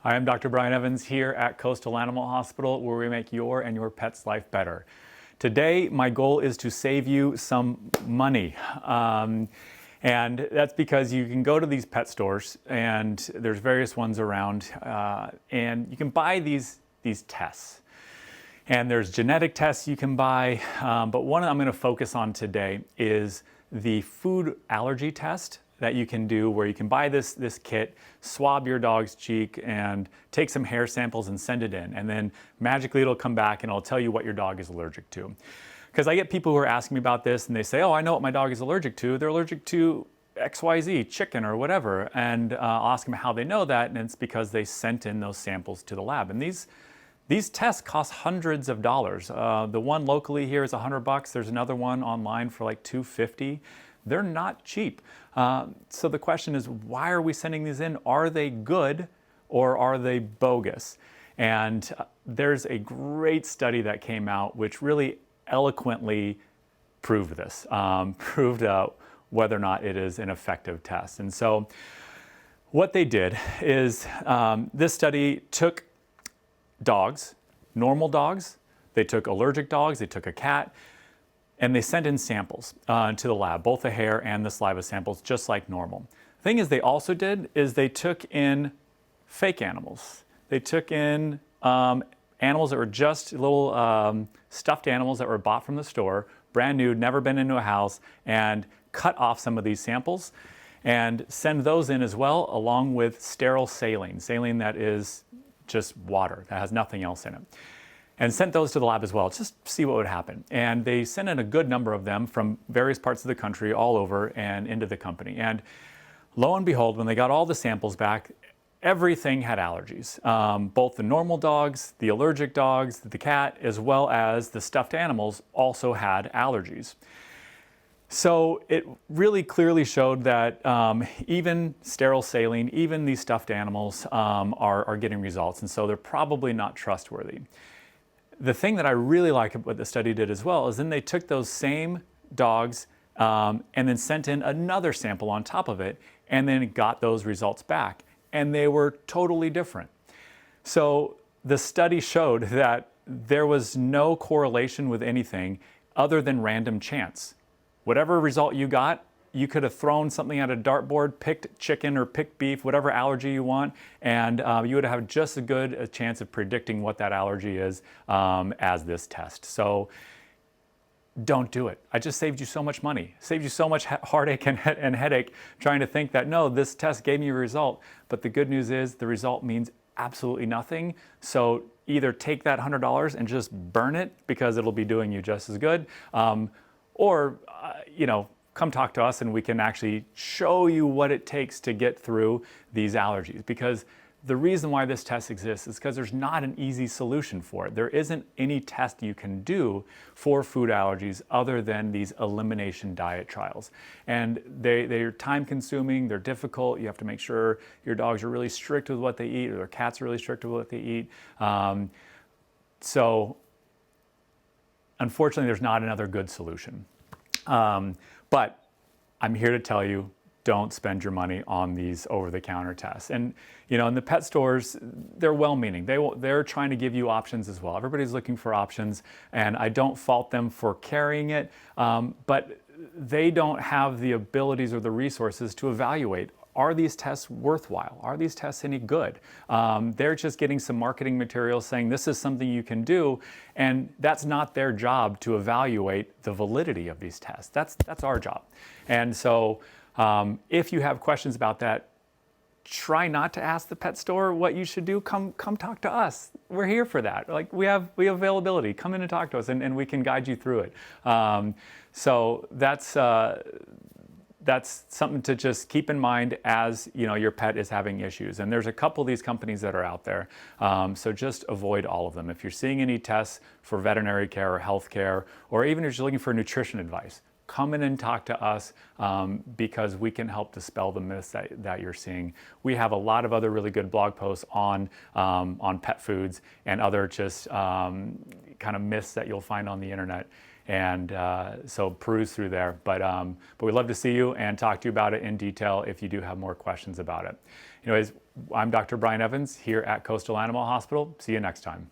I am Dr. Brian Evans here at Coastal Animal Hospital, where we make your and your pet's life better. Today, my goal is to save you some money. And that's because you can go to these pet stores, and there's various ones around, and you can buy these tests. And there's genetic tests you can buy, but one I'm going to focus on today is the food allergy test that you can do, where you can buy this kit, swab your dog's cheek, and take some hair samples and send it in. And then magically it'll come back and it'll tell you what your dog is allergic to. Because I get people who are asking me about this and they say, oh, I know what my dog is allergic to. They're allergic to XYZ, chicken or whatever. And I'll ask them how they know that, and it's because they sent in those samples to the lab. And these tests cost hundreds of dollars. The one locally here is $100. There's another one online for like $250. They're not cheap. So the question is, why are we sending these in? Are they good or are they bogus? And there's a great study that came out which really eloquently proved this, proved whether or not it is an effective test. And so what they did is this study took dogs, normal dogs, they took allergic dogs, they took a cat, and they sent in samples to the lab, both the hair and the saliva samples, just like normal. The thing is they also did is they took in fake animals. They took in animals that were just little stuffed animals that were bought from the store, brand new, never been into a house, and cut off some of these samples and send those in as well, along with sterile saline that is just water, that has nothing else in it. And sent those to the lab as well, just see what would happen. And they sent in a good number of them from various parts of the country, all over, and into the company. And lo and behold, when they got all the samples back, everything had allergies. Both the normal dogs, the allergic dogs, the cat, as well as the stuffed animals also had allergies. So it really clearly showed that even sterile saline, even these stuffed animals are getting results. And so they're probably not trustworthy. The thing that I really like what the study did as well is then they took those same dogs and then sent in another sample on top of it, and then got those results back. And they were totally different. So the study showed that there was no correlation with anything other than random chance. Whatever result you got, you could have thrown something at a dartboard, picked chicken or picked beef, whatever allergy you want, and you would have just as good a chance of predicting what that allergy is as this test. So don't do it. I just saved you so much money, saved you so much heartache and headache trying to think that, no, this test gave me a result. But the good news is the result means absolutely nothing. So either take that $100 and just burn it because it'll be doing you just as good, or come talk to us and we can actually show you what it takes to get through these allergies. Because the reason why this test exists is because there's not an easy solution for it. There isn't any test you can do for food allergies other than these elimination diet trials. And they're time consuming, they're difficult. You have to make sure your dogs are really strict with what they eat, or their cats are really strict with what they eat. So unfortunately, there's not another good solution. But I'm here to tell you, don't spend your money on these over-the-counter tests. And in the pet stores, they're well-meaning. They're trying to give you options as well. Everybody's looking for options, and I don't fault them for carrying it, but they don't have the abilities or the resources to evaluate, are these tests worthwhile? Are these tests any good? They're just getting some marketing material saying this is something you can do, and that's not their job to evaluate the validity of these tests. That's our job. And so if you have questions about that, try not to ask the pet store what you should do. Come talk to us. We're here for that. Like we have availability. Come in and talk to us, and we can guide you through it. So that's something to just keep in mind as your pet is having issues. And there's a couple of these companies that are out there. So just avoid all of them. If you're seeing any tests for veterinary care or health care, or even if you're looking for nutrition advice, come in and talk to us because we can help dispel the myths that you're seeing. We have a lot of other really good blog posts on pet foods and other just kind of myths that you'll find on the internet. And so peruse through there. But we'd love to see you and talk to you about it in detail if you do have more questions about it. Anyways, I'm Dr. Brian Evans here at Coastal Animal Hospital. See you next time.